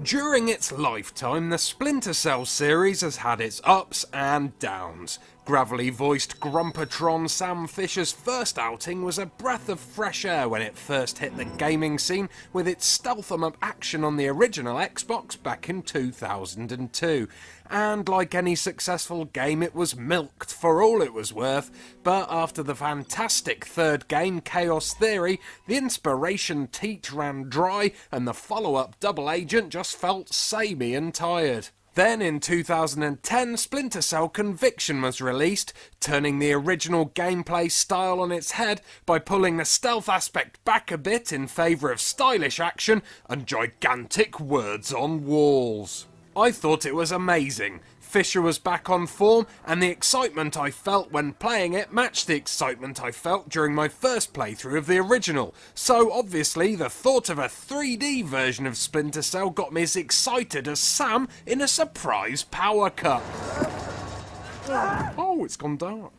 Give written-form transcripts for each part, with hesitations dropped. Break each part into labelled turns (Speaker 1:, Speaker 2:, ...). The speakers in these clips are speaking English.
Speaker 1: During its lifetime, the Splinter Cell series has had its ups and downs. Gravelly voiced Grumpatron Sam Fisher's first outing was a breath of fresh air when it first hit the gaming scene with its stealth 'em up action on the original Xbox back in 2002. And like any successful game, it was milked for all it was worth, but after the fantastic third game, Chaos Theory, the inspiration teat ran dry and the follow-up Double Agent just felt samey and tired. Then in 2010, Splinter Cell Conviction was released, turning the original gameplay style on its head by pulling the stealth aspect back a bit in favour of stylish action and gigantic words on walls. I thought it was amazing. Fisher was back on form, and the excitement I felt when playing it matched the excitement I felt during my first playthrough of the original. So obviously the thought of a 3D version of Splinter Cell got me as excited as Sam in a surprise power cut. Oh, it's gone dark.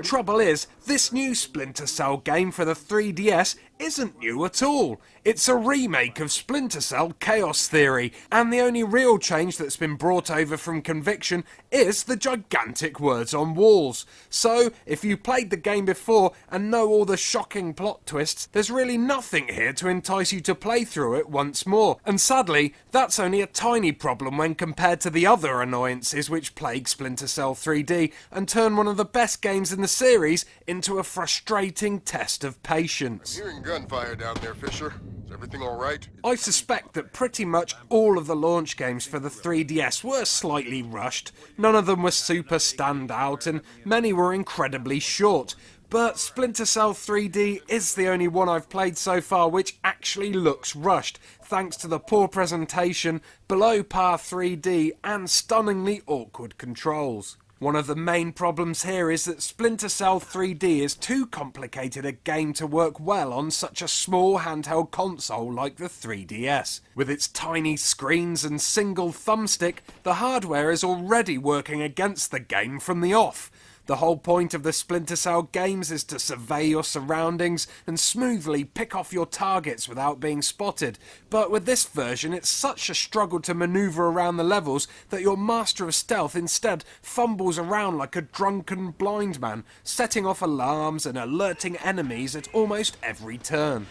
Speaker 1: Trouble is, this new Splinter Cell game for the 3DS isn't new at all. It's a remake of Splinter Cell Chaos Theory, and the only real change that's been brought over from Conviction is the gigantic words on walls. So, if you played the game before and know all the shocking plot twists, there's really nothing here to entice you to play through it once more. And sadly, that's only a tiny problem when compared to the other annoyances which plague Splinter Cell 3D and turn one of the best games in the series into a frustrating test of patience.
Speaker 2: I'm hearing gunfire down there, Fisher. Is everything all right?
Speaker 1: I suspect that pretty much all of the launch games for the 3DS were slightly rushed. None of them were super standout, and many were incredibly short. But Splinter Cell 3D is the only one I've played so far which actually looks rushed, thanks to the poor presentation, below par 3D, and stunningly awkward controls. One of the main problems here is that Splinter Cell 3D is too complicated a game to work well on such a small handheld console like the 3DS. With its tiny screens and single thumbstick, the hardware is already working against the game from the off. The whole point of the Splinter Cell games is to survey your surroundings and smoothly pick off your targets without being spotted, but with this version it's such a struggle to manoeuvre around the levels that your master of stealth instead fumbles around like a drunken blind man, setting off alarms and alerting enemies at almost every turn.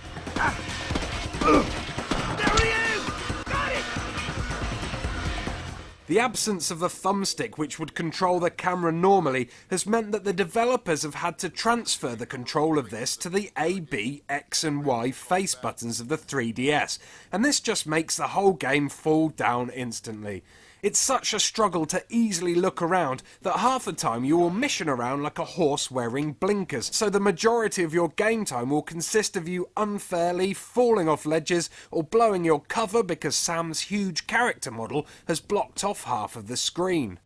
Speaker 1: The absence of the thumbstick which would control the camera normally has meant that the developers have had to transfer the control of this to the A, B, X and Y face buttons of the 3DS, and this just makes the whole game fall down instantly. It's such a struggle to easily look around that half the time you will mission around like a horse wearing blinkers, so the majority of your game time will consist of you unfairly falling off ledges or blowing your cover because Sam's huge character model has blocked off half of the screen.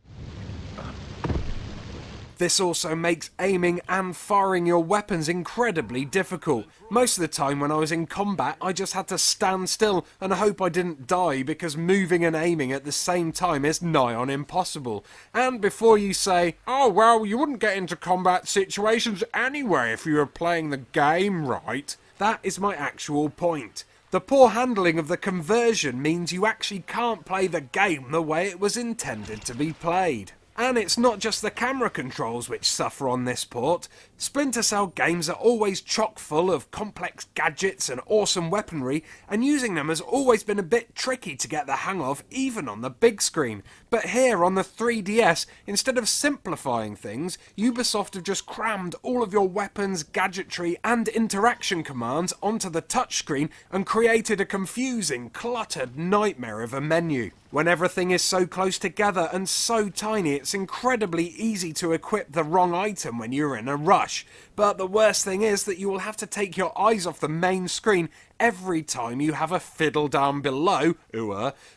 Speaker 1: This also makes aiming and firing your weapons incredibly difficult. Most of the time when I was in combat I just had to stand still and hope I didn't die because moving and aiming at the same time is nigh on impossible. And before you say, oh well, you wouldn't get into combat situations anyway if you were playing the game right, that is my actual point. The poor handling of the conversion means you actually can't play the game the way it was intended to be played. And it's not just the camera controls which suffer on this port. Splinter Cell games are always chock full of complex gadgets and awesome weaponry, and using them has always been a bit tricky to get the hang of even on the big screen. But here on the 3DS, instead of simplifying things, Ubisoft have just crammed all of your weapons, gadgetry and interaction commands onto the touchscreen and created a confusing, cluttered nightmare of a menu. When everything is so close together and so tiny, it's incredibly easy to equip the wrong item when you're in a rush. But the worst thing is that you will have to take your eyes off the main screen every time you have a fiddle down below,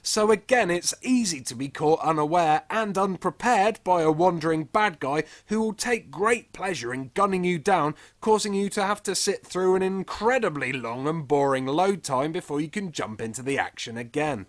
Speaker 1: so again it's easy to be caught unaware and unprepared by a wandering bad guy who will take great pleasure in gunning you down, causing you to have to sit through an incredibly long and boring load time before you can jump into the action again.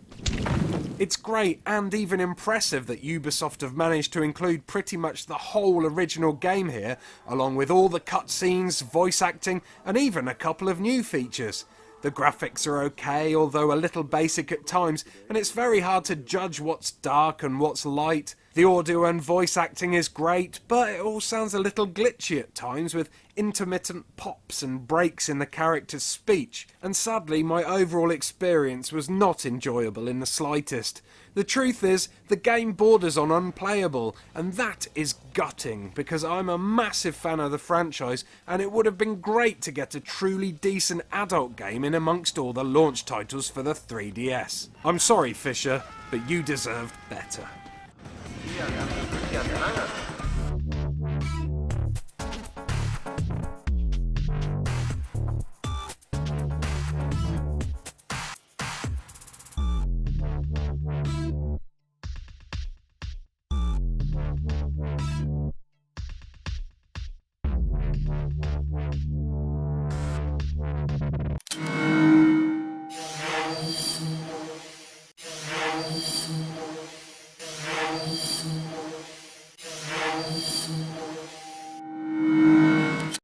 Speaker 1: It's great and even impressive that Ubisoft have managed to include pretty much the whole original game here, along with all the cutscenes, voice acting and even a couple of new features. The graphics are okay, although a little basic at times, and it's very hard to judge what's dark and what's light. The audio and voice acting is great, but it all sounds a little glitchy at times with intermittent pops and breaks in the character's speech, and sadly my overall experience was not enjoyable in the slightest. The truth is, the game borders on unplayable, and that is gutting because I'm a massive fan of the franchise and it would have been great to get a truly decent adult game in amongst all the launch titles for the 3DS. I'm sorry, Fisher, but you deserved better.
Speaker 3: Iya kan, iya kan.